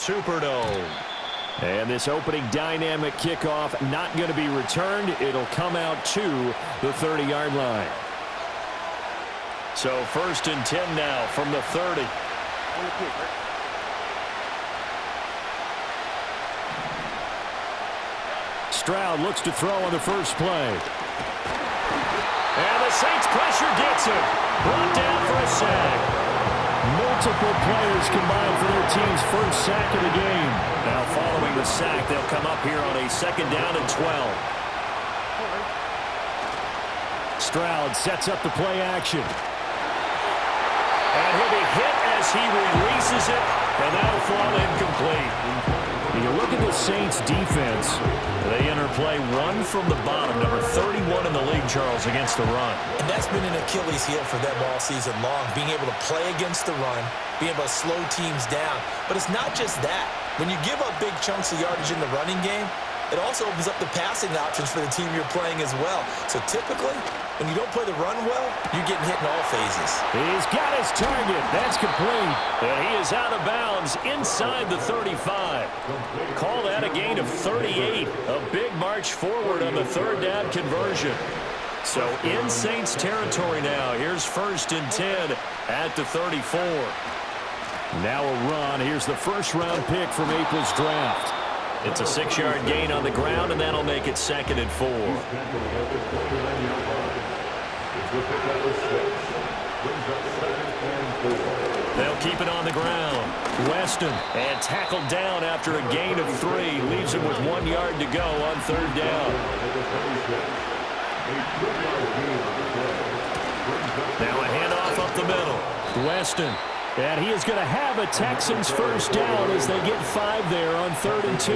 Superdome. And this opening dynamic kickoff not going to be returned. It'll come out to the 30-yard line. So 1st and 10 now from the 30. Stroud looks to throw on the first play. And the Saints pressure gets him. Brought down for a sack. Multiple players combined for their team's first sack of the game. Now following the sack, they'll come up here on a 2nd down and 12. Stroud sets up the play action. And he'll be hit as he releases it, and that'll fall incomplete. You look at the Saints' defense. They interplay one from the bottom, number 31 in the league, Charles, against the run. And that's been an Achilles heel for them all season long, being able to play against the run, being able to slow teams down. But it's not just that. When you give up big chunks of yardage in the running game, it also opens up the passing options for the team you're playing as well. So typically, when you don't play the run well, you're getting hit in all phases. He's got his target. That's complete. And he is out of bounds inside the 35. Call that a gain of 38. A big march forward on the 3rd down conversion. So in Saints territory now. Here's 1st and 10 at the 34. Now a run. Here's the first-round pick from April's draft. It's a 6-yard gain on the ground, and that'll make it 2nd and 4. They'll keep it on the ground. Weston, and tackled down after a gain of 3. Leaves him with 1 yard to go on 3rd down. Now a handoff up the middle. Weston. And he is going to have a Texans first down as they get 5 there on 3rd and 2.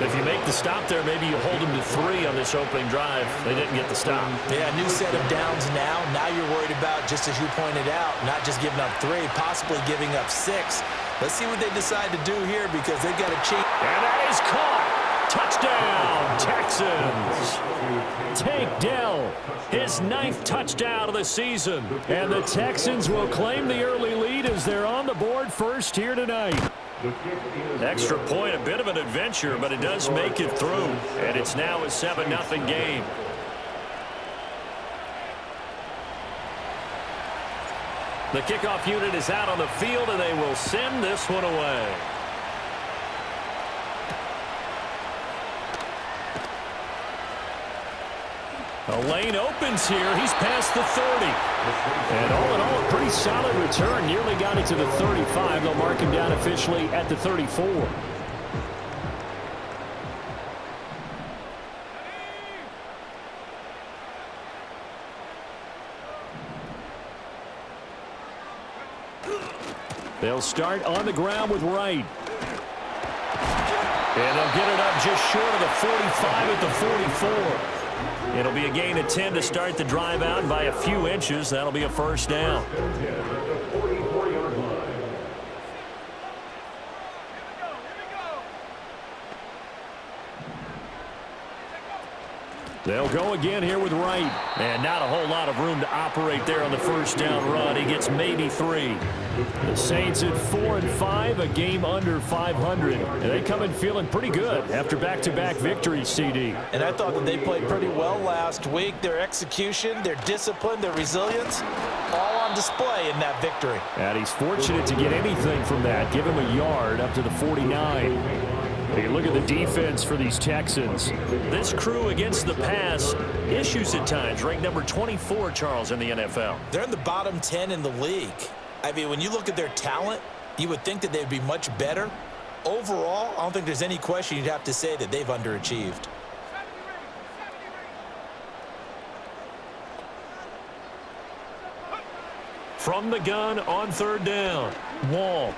If you make the stop there, maybe you hold them to 3 on this opening drive. They didn't get the stop. Yeah, new set of downs now. Now you're worried about, just as you pointed out, not just giving up 3, possibly giving up 6. Let's see what they decide to do here because they've got to change. And that is caught. Touchdown, Texans. Tank Dell, his 9th touchdown of the season. And the Texans will claim the early lead as they're on the board first here tonight. Extra point, a bit of an adventure, but it does make it through. And it's now a 7-0 game. The kickoff unit is out on the field, and they will send this one away. A lane opens here. He's past the 30. And all in all, a pretty solid return. Nearly got it to the 35. They'll mark him down officially at the 34. They'll start on the ground with Wright. And they'll get it up just short of the 45 at the 44. It'll be a gain of 10 to start the drive out by a few inches. That'll be a first down. They'll go again here with Wright. And not a whole lot of room to operate there on the first down run. He gets maybe 3. The Saints at 4-5, a game under 500. And they come in feeling pretty good after back-to-back victories, CD. And I thought that they played pretty well last week. Their execution, their discipline, their resilience, all on display in that victory. And he's fortunate to get anything from that. Give him a yard up to the 49. You look at the defense for these Texans. This crew against the pass, issues at times. Ranked number 24, Charles, in the NFL. They're in the bottom 10 in the league. I mean, when you look at their talent, you would think that they'd be much better. Overall, I don't think there's any question you'd have to say that they've underachieved. From the gun on 3rd down, Wall.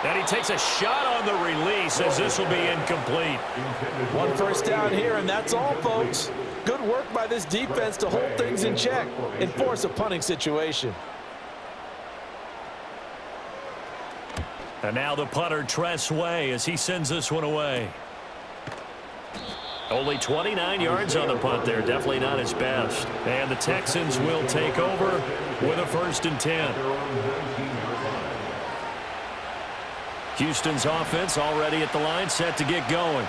And he takes a shot on the release as this will be incomplete. 1 first down here, and that's all, folks. Good work by this defense to hold things in check and force a punting situation. And now the punter, Tress Way, as he sends this one away. Only 29 yards on the punt there. Definitely not his best. And the Texans will take over with a 1st and 10. Houston's offense already at the line, set to get going.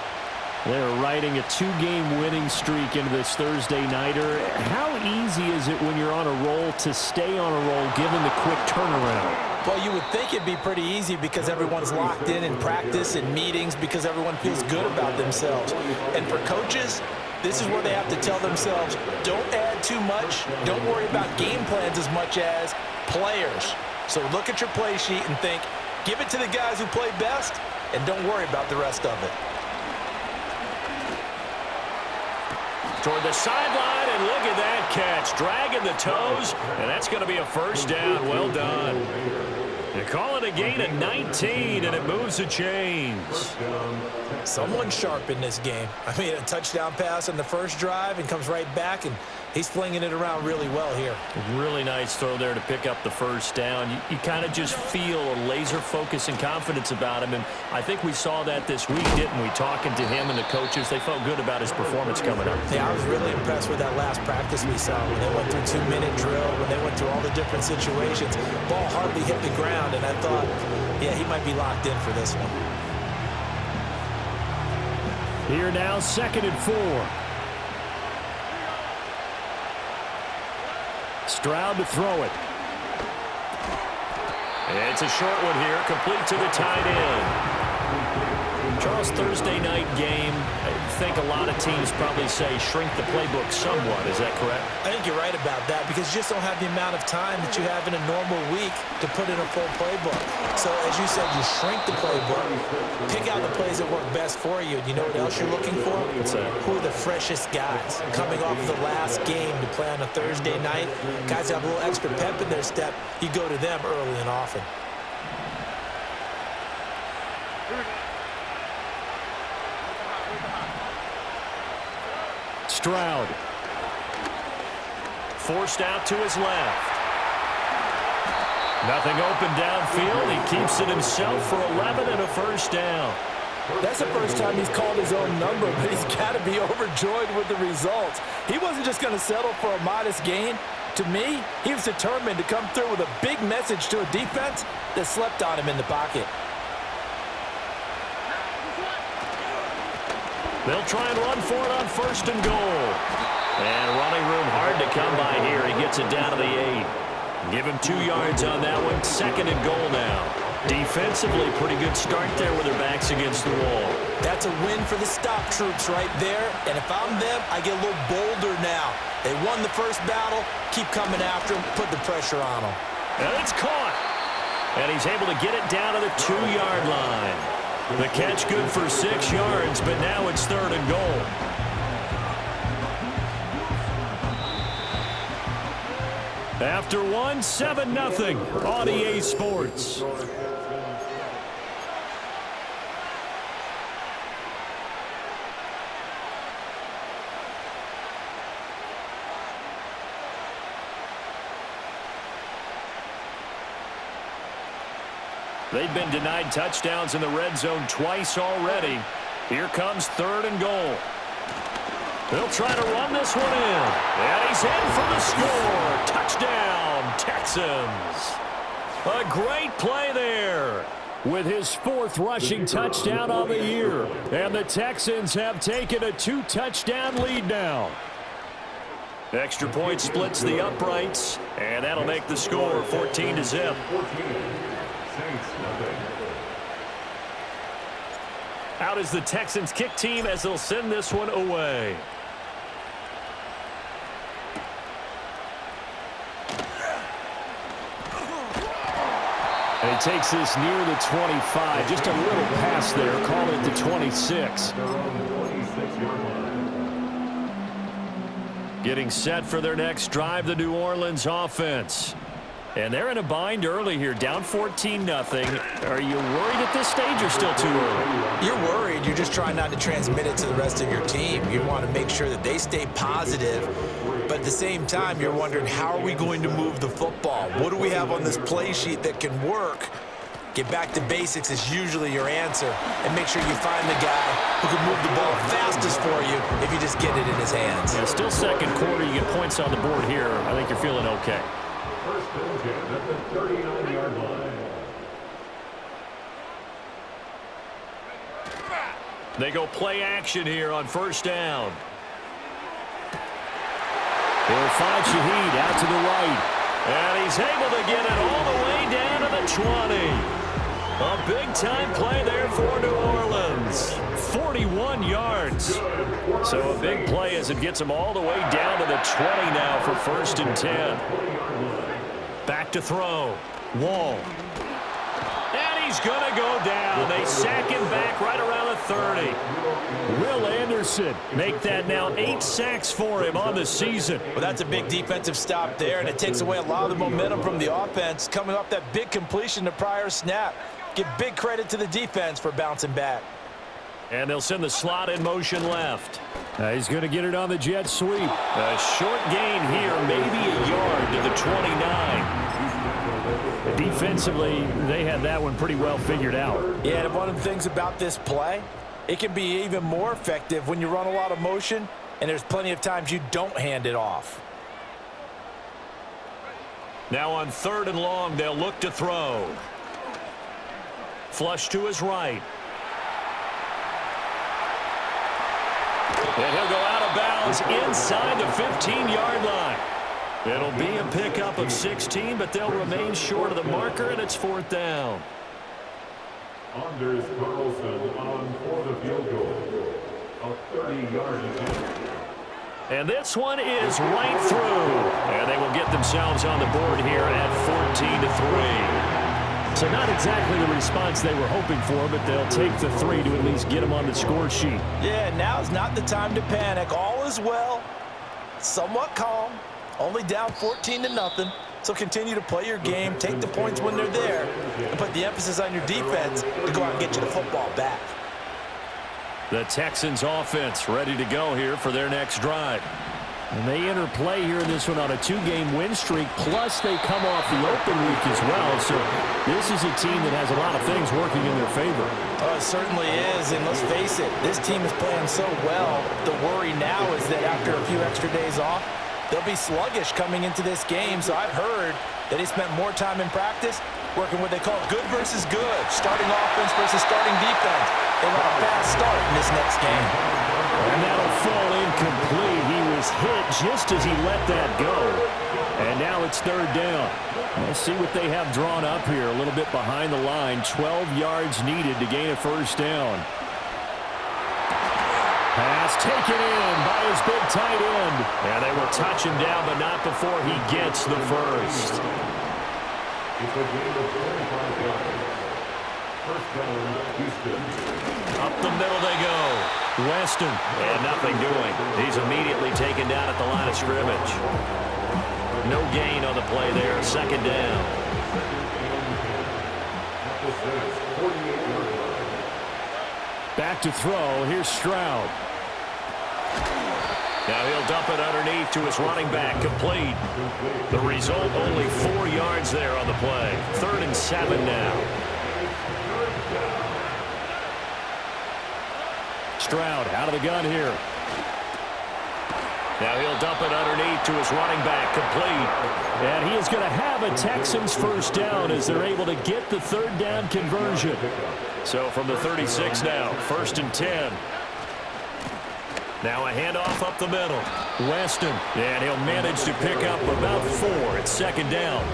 They're riding a 2-game winning streak into this Thursday nighter. How easy is it when you're on a roll to stay on a roll given the quick turnaround? Well, you would think it'd be pretty easy because everyone's locked in practice and meetings because everyone feels good about themselves. And for coaches, this is where they have to tell themselves, don't add too much, don't worry about game plans as much as players. So look at your play sheet and think, give it to the guys who play best, and don't worry about the rest of it. Toward the sideline, and look at that catch. Dragging the toes, and that's going to be a first down. Well done. They call it a gain of 19, and it moves the chains. Someone's sharp in this game. I mean, a touchdown pass on the first drive and comes right back, and he's flinging it around really well here. Really nice throw there to pick up the first down. You kind of just feel a laser focus and confidence about him, and I think we saw that this week, didn't we? Talking to him and the coaches, they felt good about his performance coming up. Yeah, I was really impressed with that last practice we saw when they went through 2-minute drill, when they went through all the different situations. Ball hardly hit the ground, and I thought, yeah, he might be locked in for this one. Here now, 2nd and 4. Stroud to throw it. It's a short one here, complete to the tight end. Charles, Thursday night game, I think a lot of teams probably say shrink the playbook somewhat. Is that correct? I think you're right about that because you just don't have the amount of time that you have in a normal week to put in a full playbook. So, as you said, you shrink the playbook, pick out the plays that work best for you. You know what else you're looking for? Who are the freshest guys coming off of the last game to play on a Thursday night? Guys have a little extra pep in their step. You go to them early and often. Stroud. Forced out to his left. Nothing open downfield. He keeps it himself for 11 and a first down. That's the first time he's called his own number, but he's got to be overjoyed with the results. He wasn't just going to settle for a modest gain. To me, he was determined to come through with a big message to a defense that slept on him in the pocket. They'll try and run for it on 1st and goal. And running room hard to come by here. He gets it down to the 8. Give him 2 yards on that one. 2nd and goal now. Defensively, pretty good start there with their backs against the wall. That's a win for the stop troops right there. And if I'm them, I get a little bolder now. They won the first battle. Keep coming after him. Put the pressure on him. And it's caught. And he's able to get it down to the 2-yard line. The catch good for 6 yards, but now it's 3rd and goal. After 1, 7-0 on EA Sports. They've been denied touchdowns in the red zone twice already. Here comes 3rd and goal. They'll try to run this one in. And he's in for the score. Touchdown, Texans. A great play there with his 4th rushing touchdown on the year. And the Texans have taken a 2-touchdown lead now. Extra point splits the uprights, and that'll make the score 14-0. Out is the Texans kick team as they'll send this one away. And he takes this near the 25. Just a little pass there. Call it the 26. Getting set for their next drive, the New Orleans offense. And they're in a bind early here, down 14-0. Are you worried at this stage or still too early? You're worried. You're just trying not to transmit it to the rest of your team. You want to make sure that they stay positive. But at the same time, you're wondering, how are we going to move the football? What do we have on this play sheet that can work? Get back to basics is usually your answer. And make sure you find the guy who can move the ball fastest for you if you just get it in his hands. Yeah, still 2nd quarter. You get points on the board here. I think you're feeling okay. First and 10 at the 39-yard line. They go play action here on first down. He'll find Shaheed out to the right. And he's able to get it all the way down to the 20. A big-time play there for New Orleans. 41 yards. So a big play as it gets him all the way down to the 20 now for first and 10. Back to throw. Wall. And he's going to go down. They sack him back right around the 30. Will Anderson make that now 8 sacks for him on the season. Well, that's a big defensive stop there, and it takes away a lot of the momentum from the offense coming off that big completion the prior snap. Give big credit to the defense for bouncing back. And they'll send the slot in motion left. He's going to get it on the jet sweep. A short gain here, maybe a yard to the 29. Defensively, they had that one pretty well figured out. Yeah, and one of the things about this play, it can be even more effective when you run a lot of motion, and there's plenty of times you don't hand it off. Now on 3rd and long, they'll look to throw. Flush to his right. And he'll go out of bounds inside the 15-yard line. It'll be a pickup of 16, but they'll remain short of the marker, and it's 4th down. Anders Carlson on for the field goal. A 30-yard attempt. And this one is right through. And they will get themselves on the board here at 14-3. So not exactly the response they were hoping for, but they'll take the 3 to at least get them on the score sheet. Yeah, now's not the time to panic. All is well. Somewhat calm. Only down 14-0. So continue to play your game, take the points when they're there, and put the emphasis on your defense to go out and get you the football back. The Texans offense ready to go here for their next drive. And they enter play here in this one on a 2-game win streak, plus they come off the open week as well. So this is a team that has a lot of things working in their favor. Oh, it certainly is, and let's face it, this team is playing so well. The worry now is that after a few extra days off, they'll be sluggish coming into this game. So I've heard that he spent more time in practice working what they call good versus good, starting offense versus starting defense. They want a fast start in this next game. And that'll fall incomplete. He was hit just as he let that go. And now it's 3rd down. Let's see what they have drawn up here. A little bit behind the line. 12 yards needed to gain a first down. Pass taken in by his big tight end. And they will touch him down, but not before he gets the first. It's a gain of 25 yards. First down, Houston. Up the middle they go. Weston. And nothing doing. He's immediately taken down at the line of scrimmage. No gain on the play there. 2nd down. Back to throw. Here's Stroud. Now he'll dump it underneath to his running back. Complete. The result, only 4 yards there on the play. 3rd and 7 now. Stroud out of the gun here. Now he'll dump it underneath to his running back. Complete. And he is going to have a Texans first down as they're able to get the 3rd down conversion. So from the 36 now, 1st and 10. Now a handoff up the middle. Weston. And he'll manage to pick up about 4 at 2nd down.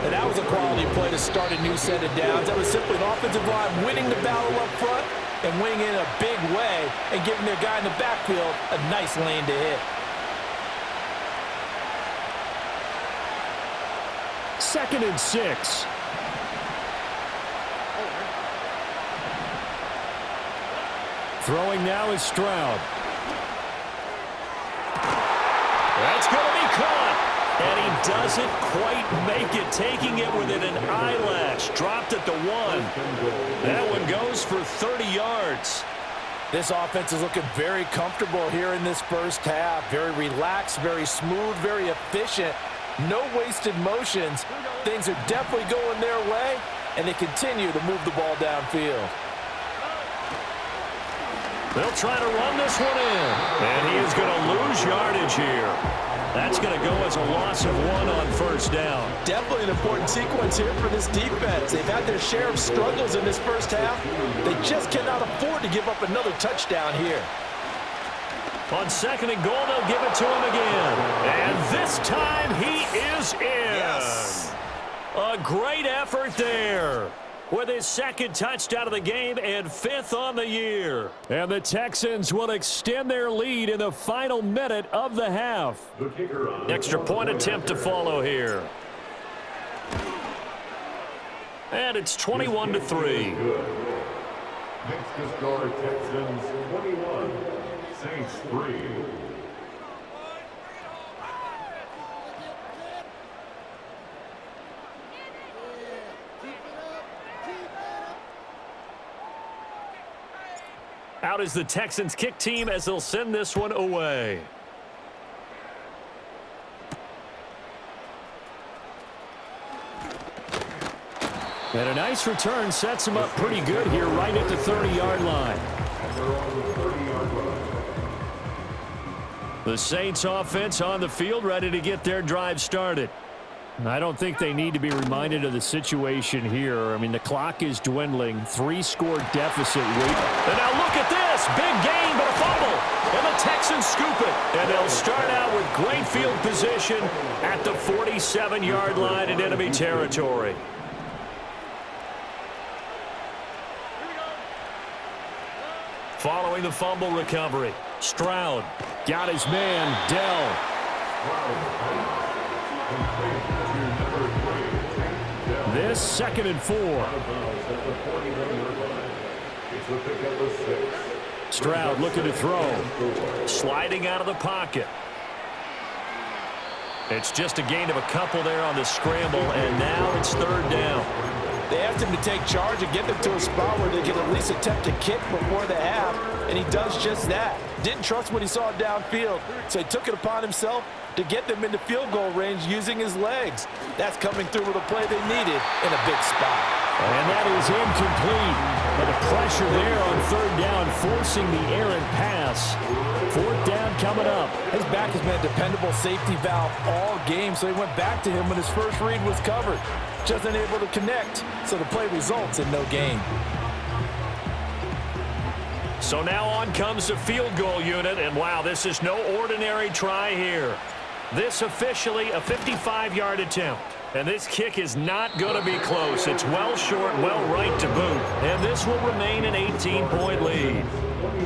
And that was a quality play to start a new set of downs. That was simply an offensive line winning the battle up front and winning in a big way and giving their guy in the backfield a nice lane to hit. 2nd and 6. Throwing now is Stroud. That's going to be caught. And he doesn't quite make it, taking it within an eyelash. Dropped at the 1. That one goes for 30 yards. This offense is looking very comfortable here in this first half. Very relaxed, very smooth, very efficient. No wasted motions. Things are definitely going their way, and they continue to move the ball downfield. They'll try to run this one in. And he is going to lose yardage here. That's going to go as a loss of 1 on first down. Definitely an important sequence here for this defense. They've had their share of struggles in this first half. They just cannot afford to give up another touchdown here. On 2nd and goal, they'll give it to him again. And this time he is in. Yes. A great effort there, with his 2nd touchdown of the game and 5th on the year. And the Texans will extend their lead in the final minute of the half. Extra point attempt to follow here. And it's 21-3. Next to score, Texans 21, Saints 3. Out is the Texans kick team as they'll send this one away. And a nice return sets him up pretty good here right at the 30-yard line. The Saints offense on the field ready to get their drive started. I don't think they need to be reminded of the situation here. I mean, the clock is dwindling. 3-score deficit. And now look at this. Big gain, but a fumble. And the Texans scoop it. And they'll start out with great field position at the 47-yard line in enemy territory. Following the fumble recovery, Stroud got his man, Dell. This 2nd and 4. Stroud looking to throw. Sliding out of the pocket. It's just a gain of a couple there on the scramble, and now it's 3rd down. They asked him to take charge and get them to a spot where they can at least attempt to kick before the half, and he does just that. Didn't trust what he saw downfield, so he took it upon himself to get them into field goal range using his legs. That's coming through with a play they needed in a big spot. And that is incomplete. But the pressure there on 3rd down, forcing the errant pass. 4th down coming up. His back has been a dependable safety valve all game, so he went back to him when his first read was covered. Just unable to connect, so the play results in no gain. So now on comes the field goal unit, and wow, this is no ordinary try here. This officially a 55-yard attempt. And this kick is not going to be close. It's well short, well right to boot. And this will remain an 18-point lead.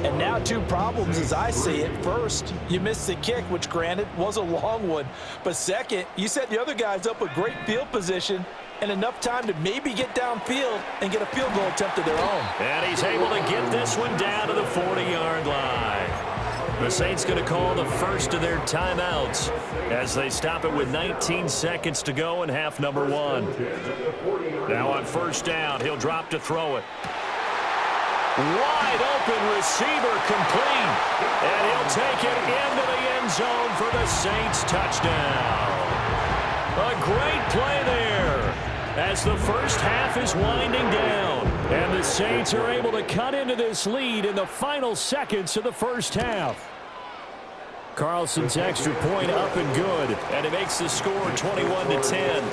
And now 2 problems as I see it. First, you missed the kick, which granted was a long one. But second, you set the other guys up with great field position and enough time to maybe get downfield and get a field goal attempt of their own. And he's able to get this one down to the 40-yard line. The Saints going to call the first of their timeouts as they stop it with 19 seconds to go in half number 1. Now on 1st down, he'll drop to throw it. Wide open receiver complete. And he'll take it into the end zone for the Saints touchdown. A great play there as the first half is winding down. And the Saints are able to cut into this lead in the final seconds of the first half. Carlson's extra point up and good, and it makes the score 21-10.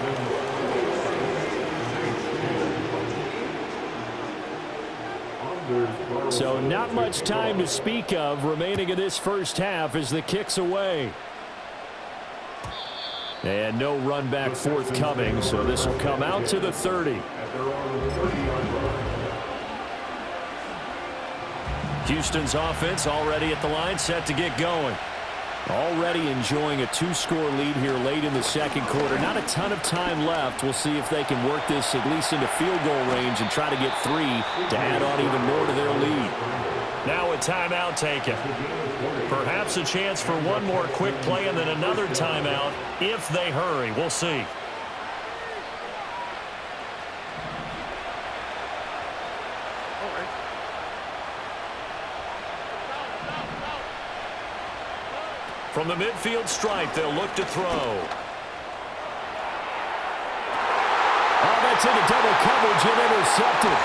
So not much time to speak of remaining in this first half as the kick's away. And no run back forthcoming, so this will come out to the 30. Houston's offense already at the line, set to get going. Already enjoying a 2-score lead here late in the 2nd quarter. Not a ton of time left. We'll see if they can work this at least into field goal range and try to get 3 to add on even more to their lead. Now a timeout taken. Perhaps a chance for one more quick play and then another timeout if they hurry. We'll see. From the midfield stripe, they'll look to throw. Oh, that's into double coverage and intercepted.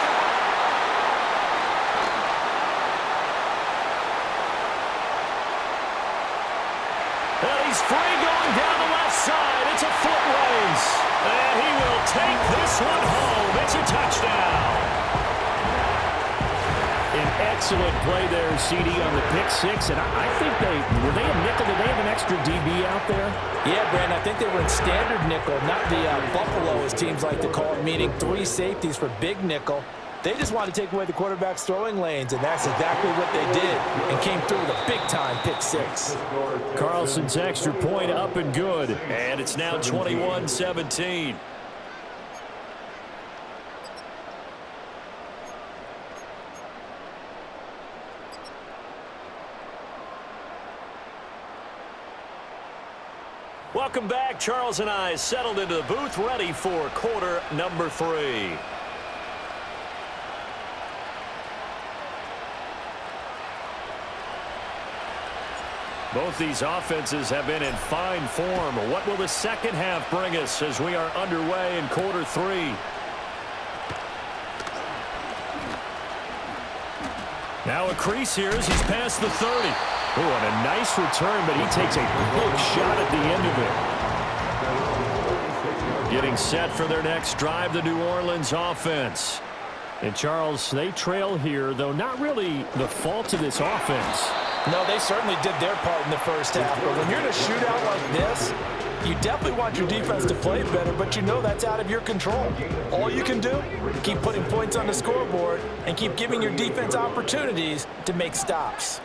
And he's free going down the left side. It's a foot race. And he will take this one home. It's a touchdown. An excellent play there, CD, on the pick six. And I think were they a nickel? Did they have an extra DB out there? Yeah, Brandon, I think they were in standard nickel, not the Buffalo, as teams like to call it, meaning 3 safeties for big nickel. They just wanted to take away the quarterback's throwing lanes, and that's exactly what they did, and came through with a big-time pick six. Carlson's extra point up and good, and it's now 21-17. Welcome back. Charles and I settled into the booth, ready for quarter number 3. Both these offenses have been in fine form. What will the second half bring us as we are underway in quarter 3? Now a crease here as he's past the 30. Oh, and a nice return, but he takes a big shot at the end of it. Getting set for their next drive, the New Orleans offense. And Charles, they trail here, though not really the fault of this offense. No, they certainly did their part in the first half, but when you're in a shootout like this, you definitely want your defense to play better, but you know that's out of your control. All you can do, keep putting points on the scoreboard and keep giving your defense opportunities to make stops.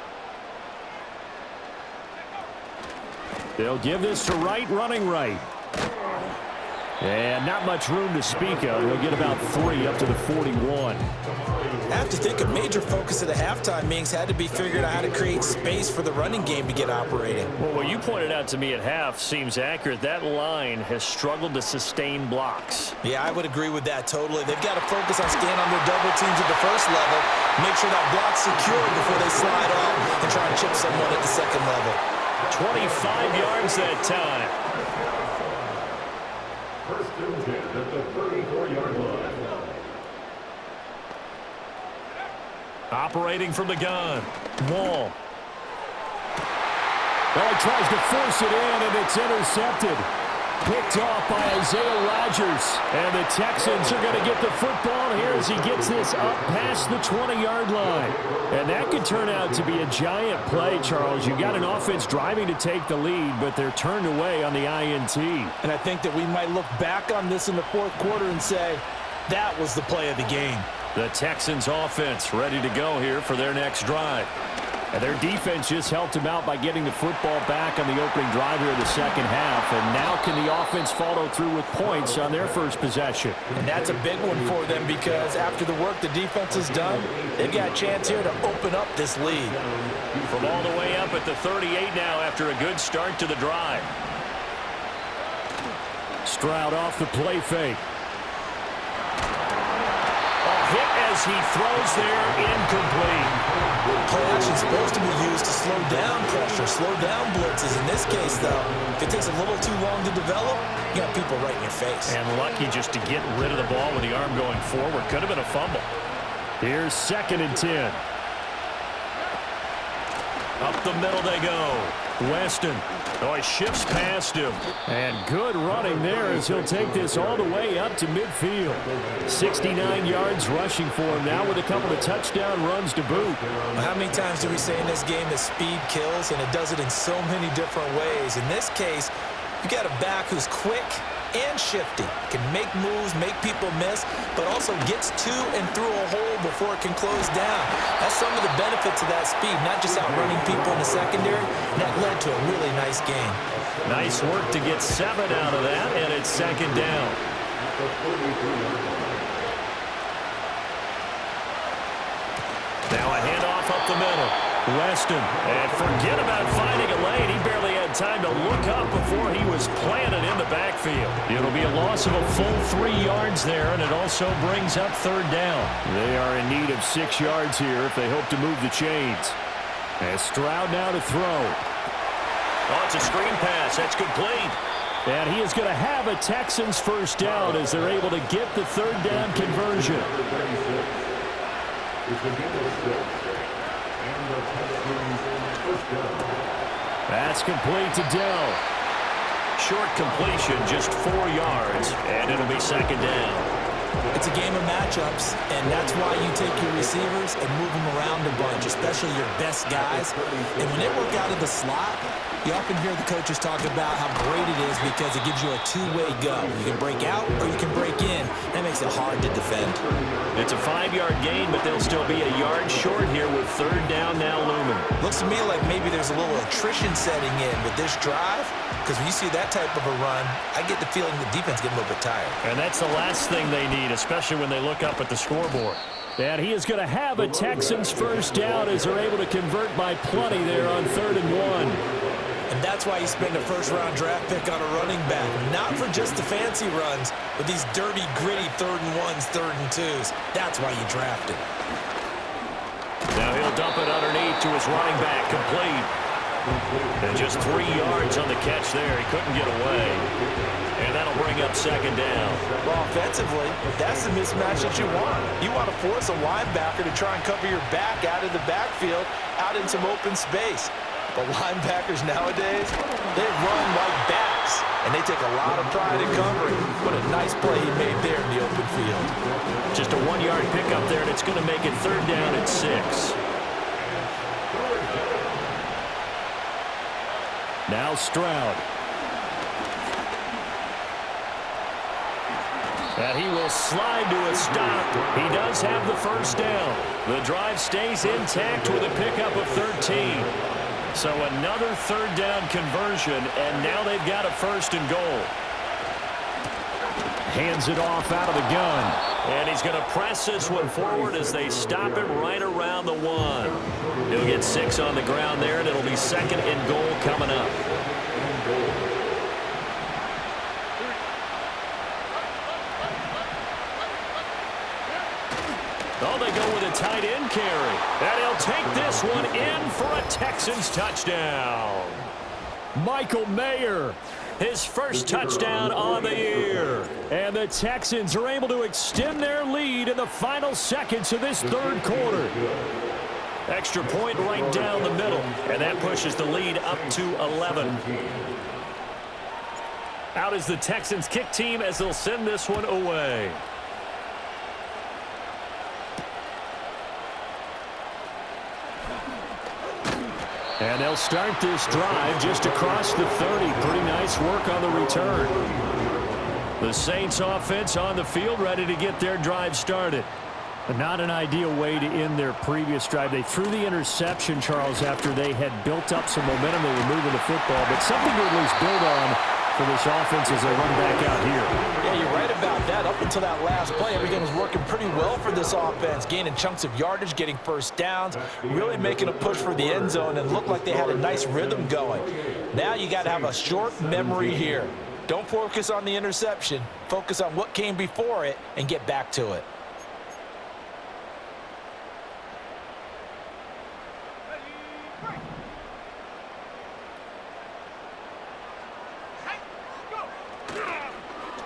They'll give this to Wright, running right. And not much room to speak of. He'll get about 3 up to the 41. I have to think a major focus of the halftime meetings had to be figuring out how to create space for the running game to get operating. Well, what you pointed out to me at half seems accurate. That line has struggled to sustain blocks. Yeah, I would agree with that totally. They've got to focus on staying on their double teams at the first level, make sure that block's secured before they slide off and try and chip someone at the second level. 25 yards that time. First and 10 at the 34-yard line. Operating from the gun. Wall. Well, he tries to force it in, and it's intercepted. Picked off by Isaiah Rodgers. And the Texans are going to get the football here as he gets this up past the 20-yard line. And that could turn out to be a giant play, Charles. You've got an offense driving to take the lead, but they're turned away on the INT. And I think that we might look back on this in the fourth quarter and say, that was the play of the game. The Texans offense ready to go here for their next drive. And their defense just helped them out by getting the football back on the opening drive here in the second half. And now can the offense follow through with points on their first possession? And that's a big one for them because after the work the defense has done, they've got a chance here to open up this lead. From all the way up at the 38 now after a good start to the drive. Stroud off the play fake. Hit as he throws there, incomplete. Play action is supposed to be used to slow down pressure, slow down blitzes. In this case, though, if it takes a little too long to develop, you got people right in your face. And lucky just to get rid of the ball with the arm going forward. Could have been a fumble. Here's 2nd and 10. Up the middle they go. Weston. Oh, he shifts past him. And good running there as he'll take this all the way up to midfield. 69 yards rushing for him now with a couple of touchdown runs to boot. Well, how many times do we say in this game that speed kills, and it does it in so many different ways? In this case, you got a back who's quick and shifty, can make moves, make people miss, but also gets to and through a hole before it can close down. That's some of the benefits of that speed, not just outrunning people in the secondary. And that led to a really nice game. Nice work to get 7 out of that, and it's 2nd down. Now a handoff up the middle. Weston, and forget about finding a lane. He barely had time to look up before he was planted in the backfield. It'll be a loss of a full 3 yards there, and it also brings up 3rd down. They are in need of 6 yards here if they hope to move the chains. And Stroud now to throw. Oh, it's a screen pass. That's complete. And he is going to have a Texans first down as they're able to get the 3rd down conversion. That's complete to Dell. Short completion, just 4 yards, and it'll be second down. It's a game of matchups, and that's why you take your receivers and move them around a bunch, especially your best guys. And when they work out of the slot, you often hear the coaches talk about how great it is because it gives you a two-way go. You can break out or you can break in. That makes it hard to defend. It's a 5-yard gain, but they'll still be a yard short here with third down now looming. Looks to me like maybe there's a little attrition setting in with this drive, because when you see that type of a run, I get the feeling the defense getting a little bit tired. And that's the last thing they need, especially when they look up at the scoreboard. And he is going to have a Texans first down as they're able to convert by plenty there on 3rd and 1. And that's why you spend a first-round draft pick on a running back. Not for just the fancy runs, but these dirty, gritty 3rd and 1s, 3rd and 2s. That's why you draft him. Now he'll dump it underneath to his running back, complete. And just 3 yards on the catch there. He couldn't get away. And that'll bring up second down. Well, offensively, that's the mismatch that you want. You want to force a linebacker to try and cover your back out of the backfield, out in some open space. But linebackers nowadays, they run like backs, and they take a lot of pride in covering. What a nice play he made there in the open field. Just a 1-yard pickup there, and it's going to make it third down at 6. Now Stroud. And he will slide to a stop. He does have the first down. The drive stays intact with a pickup of 13. So another third down conversion, and now they've got a 1st and goal. Hands it off out of the gun. And he's going to press this one forward as they stop it right around the 1. He'll get 6 on the ground there, and it'll be 2nd and goal coming up. Oh, they go with a tight end carry. And he'll take this one in for a Texans touchdown. Michael Mayer, his first touchdown on the year. And the Texans are able to extend their lead in the final seconds of this 3rd quarter. Extra point right down the middle. And that pushes the lead up to 11. Out is the Texans kick team as they'll send this one away. And they'll start this drive just across the 30. Pretty nice work on the return. The Saints offense on the field ready to get their drive started. But not an ideal way to end their previous drive. They threw the interception, Charles, after they had built up some momentum. They were moving the football, but something to at least build on for this offense as they run back out here. Yeah, you're right about that. Up until that last play, everything was working pretty well for this offense, gaining chunks of yardage, getting first downs, really making a push for the end zone, and looked like they had a nice rhythm going. Now you got to have a short memory here. Don't focus on the interception. Focus on what came before it and get back to it.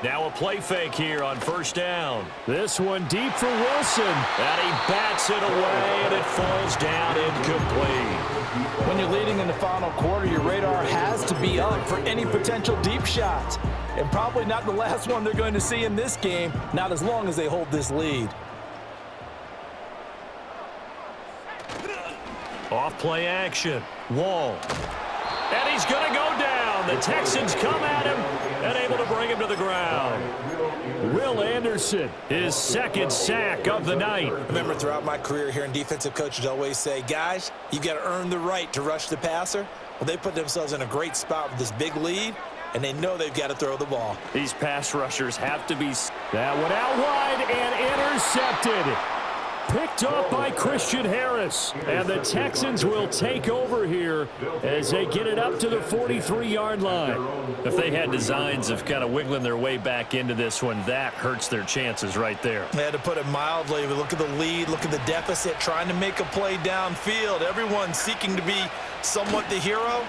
Now a play fake here on first down. This one deep for Wilson. And he bats it away, and it falls down incomplete. When you're leading in the final quarter, your radar has to be up for any potential deep shots. And probably not the last one they're going to see in this game, not as long as they hold this lead. Off play action. Wall. And he's going to go down. The Texans come at him and able to bring him to the ground. Will Anderson, his 2nd sack of the night. I remember throughout my career hearing defensive coaches always say, guys, you got to earn the right to rush the passer. Well, they put themselves in a great spot with this big lead, and they know they've got to throw the ball. These pass rushers have to be. That one out wide and intercepted. Picked off by Christian Harris. And the Texans will take over here as they get it up to the 43-yard line. If they had designs of kind of wiggling their way back into this one, that hurts their chances right there. They had to put it mildly. Look at the lead, look at the deficit, trying to make a play downfield. Everyone seeking to be somewhat the hero.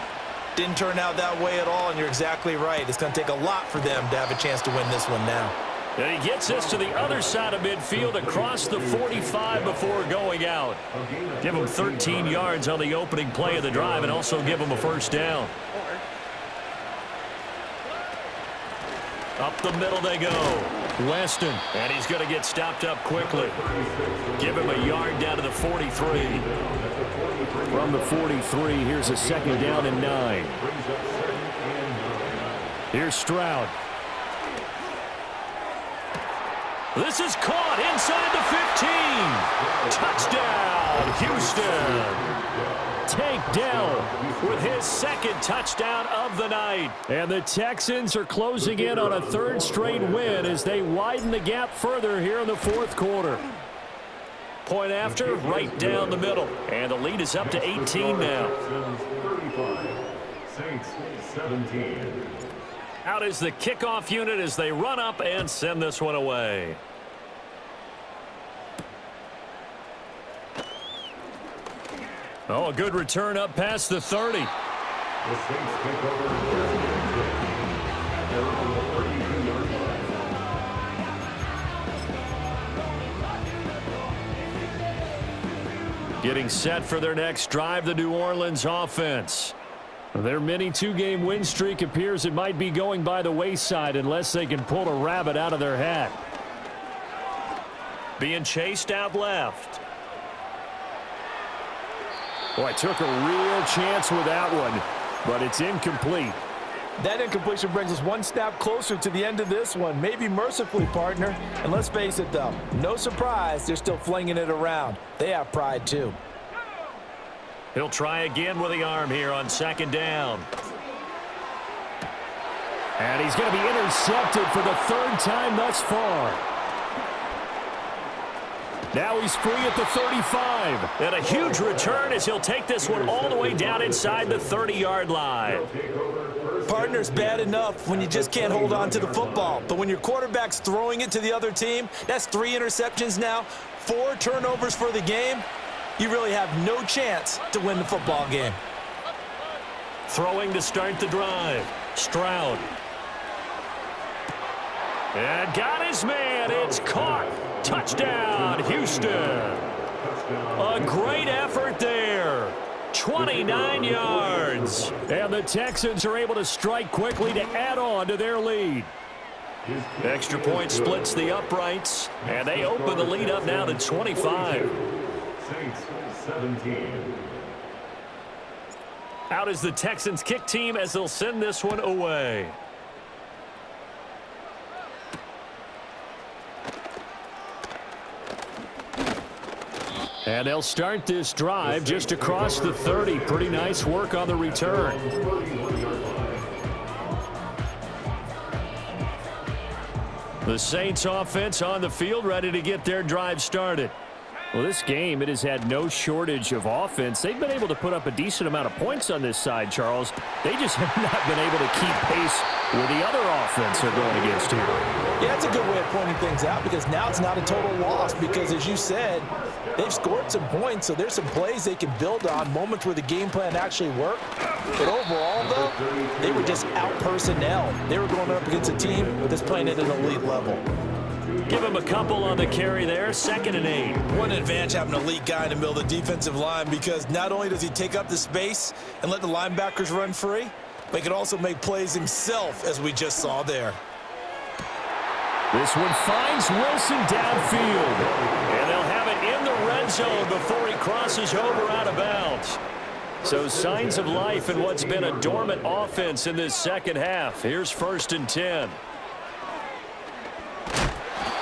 Didn't turn out that way at all, and you're exactly right. It's going to take a lot for them to have a chance to win this one now. And he gets this to the other side of midfield across the 45 before going out. Give him 13 yards on the opening play of the drive and also give him a first down. Up the middle they go. Weston, and he's going to get stopped up quickly. Give him a yard down to the 43. From the 43, here's a second down and 9. Here's Stroud. This is caught inside the 15. Touchdown, Houston. Tank Dell with his second touchdown of the night. And the Texans are closing in on a third straight win as they widen the gap further here in the fourth quarter. Point after, right down the middle. And the lead is up to 18 now. 35, Saints 17. Out is the kickoff unit as they run up and send this one away. Oh, a good return up past the 30. The Saints take over they're on the 32-yard line. Getting set for their next drive, the New Orleans offense. Their mini two-game win streak appears it might be going by the wayside unless they can pull a rabbit out of their hat. Being chased out left. Boy, took a real chance with that one, but it's incomplete. That incompletion brings us one snap closer to the end of this one. Maybe mercifully, partner. And let's face it, though, no surprise, they're still flinging it around. They have pride, too. He'll try again with the arm here on second down. And he's going to be intercepted for the third time thus far. Now he's free at the 35. And a huge return as he'll take this one all the way down inside the 30-yard line. Partner's bad enough when you just can't hold on to the football. But when your quarterback's throwing it to the other team, that's 3 interceptions now, 4 turnovers for the game. You really have no chance to win the football game. Throwing to start the drive. Stroud. And got his man. It's caught. Touchdown, Houston. A great effort there. 29 yards. And the Texans are able to strike quickly to add on to their lead. Extra point splits the uprights. And they open the lead up now to 25. Saints 17. Out is the Texans kick team as they'll send this one away. And they'll start this drive just across the 30. Pretty nice work on the return. The Saints offense on the field ready to get their drive started. Well, this game, it has had no shortage of offense. They've been able to put up a decent amount of points on this side, Charles. They just have not been able to keep pace with the other offense they're going against here. Yeah, it's a good way of pointing things out because now it's not a total loss because, as you said, they've scored some points, so there's some plays they can build on, moments where the game plan actually worked. But overall, though, they were just out-personnel. They were going up against a team that's playing at an elite level. Give him a couple on the carry there, 2nd and 8. One advantage having an elite guy in the middle of the defensive line because not only does he take up the space and let the linebackers run free, but he can also make plays himself, as we just saw there. This one finds Wilson downfield. And they'll have it in the red zone before he crosses over out of bounds. So signs of life in what's been a dormant offense in this second half. Here's 1st and 10.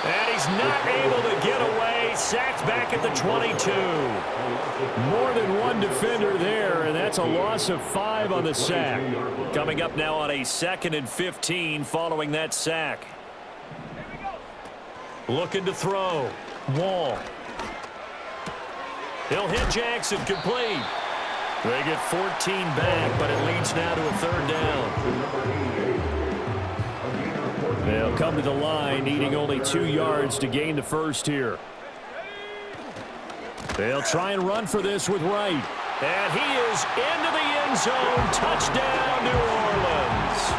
And he's not able to get away. Sacked back at the 22. More than one defender there, and that's a loss of 5 on the sack. Coming up now on a 2nd and 15 following that sack. Looking to throw. Wall. He'll hit Jackson complete. They get 14 back, but it leads now to a 3rd down. They'll come to the line, needing only 2 yards to gain the first here. They'll try and run for this with Wright. And he is into the end zone. Touchdown, New Orleans.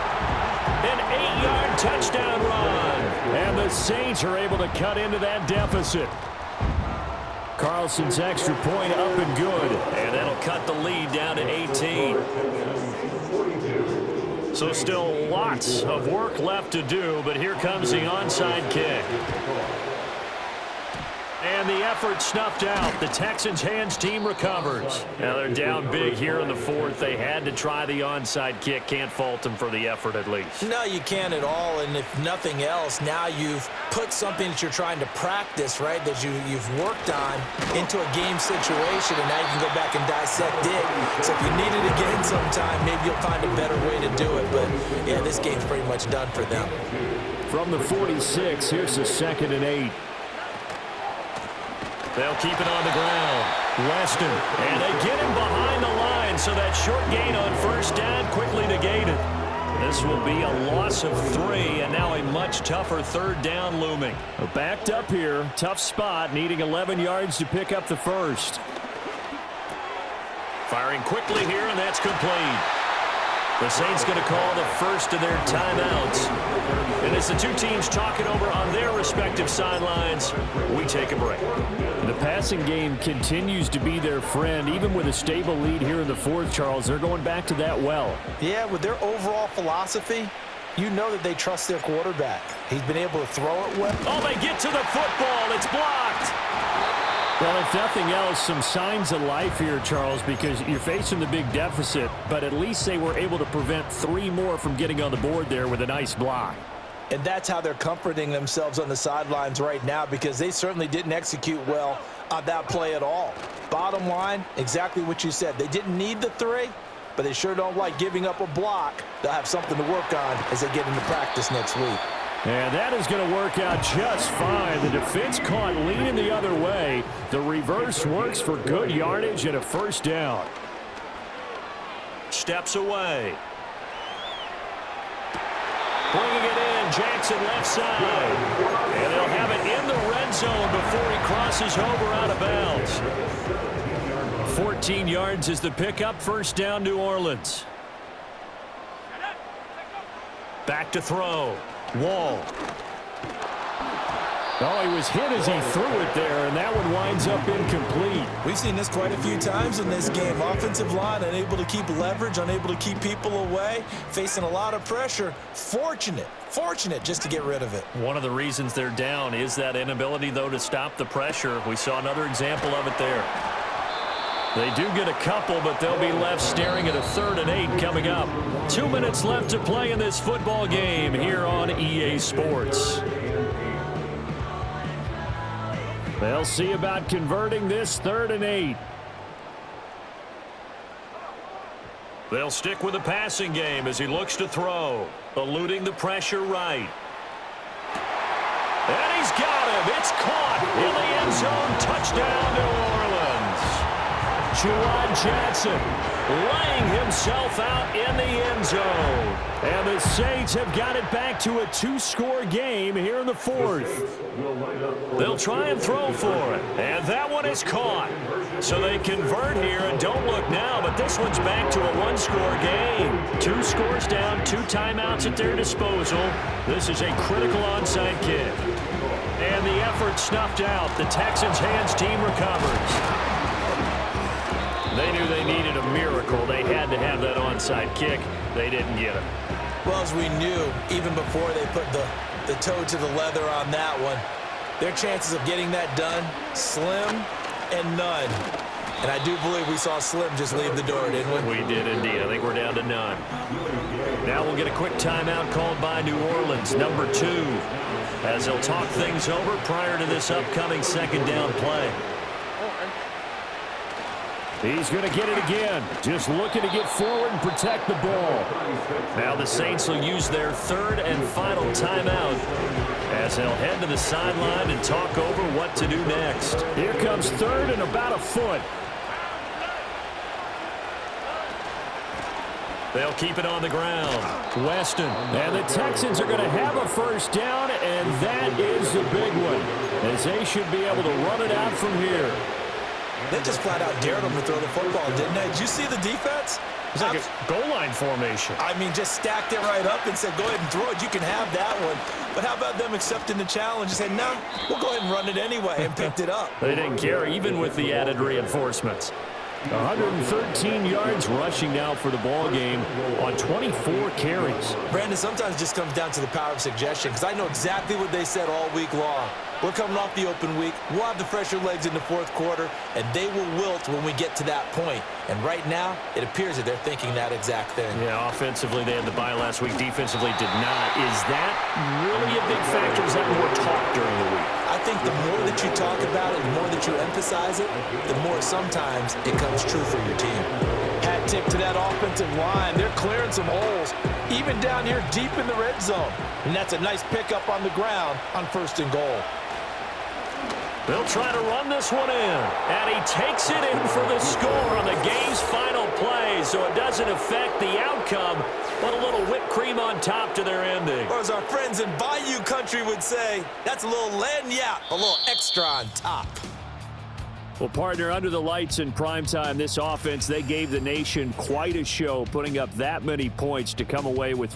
An 8-yard touchdown run. And the Saints are able to cut into that deficit. Carlson's extra point up and good. And that'll cut the lead down to 18. So still lots of work left to do, but here comes the onside kick. And the effort snuffed out. The Texans' hands team recovers. Now they're down big here in the fourth. They had to try the onside kick. Can't fault them for the effort at least. No, you can't at all. And if nothing else, now you've put something that you're trying to practice, right, that you've worked on into a game situation, and now you can go back and dissect it. So if you need it again sometime, maybe you'll find a better way to do it. But, yeah, this game's pretty much done for them. From the 46, here's the 2nd and 8. They'll keep it on the ground. Weston, and they get him behind the line, so that short gain on first down quickly negated. This will be a loss of 3, and now a much tougher 3rd down looming. Backed up here, tough spot, needing 11 yards to pick up the first. Firing quickly here, and that's complete. The Saints going to call the first of their timeouts. And as the two teams talk it over on their respective sidelines, we take a break. The passing game continues to be their friend. Even with a stable lead here in the fourth, Charles, they're going back to that well. Yeah, with their overall philosophy, you know that they trust their quarterback. He's been able to throw it well. Oh, they get to the football. It's blocked. Well, if nothing else, some signs of life here, Charles, because you're facing the big deficit, but at least they were able to prevent 3 more from getting on the board there with a nice block. And that's how they're comforting themselves on the sidelines right now, because they certainly didn't execute well on that play at all. Bottom line, exactly what you said. They didn't need the 3, but they sure don't like giving up a block. They'll have something to work on as they get into practice next week. And that is going to work out just fine. The defense caught leaning the other way. The reverse works for good yardage and a first down. Steps away. Bringing it in, Jackson left side. And they'll have it in the red zone before he crosses over out of bounds. 14 yards is the pickup, first down New Orleans. Back to throw. Wall. Oh, he was hit as he threw it there, and that one winds up incomplete. We've seen this quite a few times in this game. Offensive line unable to keep leverage, unable to keep people away, facing a lot of pressure. Fortunate just to get rid of it. One of the reasons they're down is that inability, though, to stop the pressure. We saw another example of it there. They do get a couple, but they'll be left staring at a 3rd and 8 coming up. 2 minutes left to play in this football game here on EA Sports. They'll see about converting this 3rd and 8. They'll stick with the passing game as he looks to throw, eluding the pressure right. And he's got him. It's caught in the end zone. Touchdown, New Orleans. Juwan Johnson laying himself out in the end zone. And the Saints have got it back to a 2-score game here in the fourth. They'll try and throw for it. And that one is caught. So they convert here, and don't look now, but this one's back to a 1-score game. 2 scores down, 2 timeouts at their disposal. This is a critical onside kick. And the effort snuffed out. The Texans' hands team recovers. They knew they needed a miracle. They had to have that onside kick. They didn't get it. Well, as we knew, even before they put the toe to the leather on that one, their chances of getting that done, slim and none. And I do believe we saw Slim just leave the door, didn't we? We did indeed. I think we're down to none. Now we'll get a quick timeout called by New Orleans, number 2, as they'll talk things over prior to this upcoming 2nd down play. He's going to get it again. Just looking to get forward and protect the ball. Now the Saints will use their 3rd and final timeout as they'll head to the sideline and talk over what to do next. Here comes 3rd and about a foot. They'll keep it on the ground. Weston. And the Texans are going to have a first down, and that is the big one, as they should be able to run it out from here. They just flat out dared them to throw the football, didn't they? Did you see the defense? It's like a goal line formation. I mean, just stacked it right up and said, go ahead and throw it. You can have that one. But how about them accepting the challenge and saying, no, we'll go ahead and run it anyway, and picked it up. They didn't care, even with the added reinforcements. 113 yards rushing now for the ball game on 24 carries. Brandon, sometimes it just comes down to the power of suggestion, because I know exactly what they said all week long. We're coming off the open week. We'll have the fresher legs in the fourth quarter, and they will wilt when we get to that point. And right now, it appears that they're thinking that exact thing. Yeah, offensively, they had the bye last week. Defensively, did not. Is that really a big factor? Is that more talk during the week? I think the more that you talk about it, the more that you emphasize it, the more sometimes it comes true for your team. Hat tip to that offensive line. They're clearing some holes, even down here deep in the red zone. And that's a nice pickup on the ground on 1st and goal. They'll try to run this one in. And he takes it in for the score on the game's final play. So it doesn't affect the outcome, but a little whipped cream on top to their ending. Or as our friends in Bayou country would say, that's a little lagniappe, a little extra on top. Well, partner, under the lights in primetime, this offense, they gave the nation quite a show, putting up that many points to come away with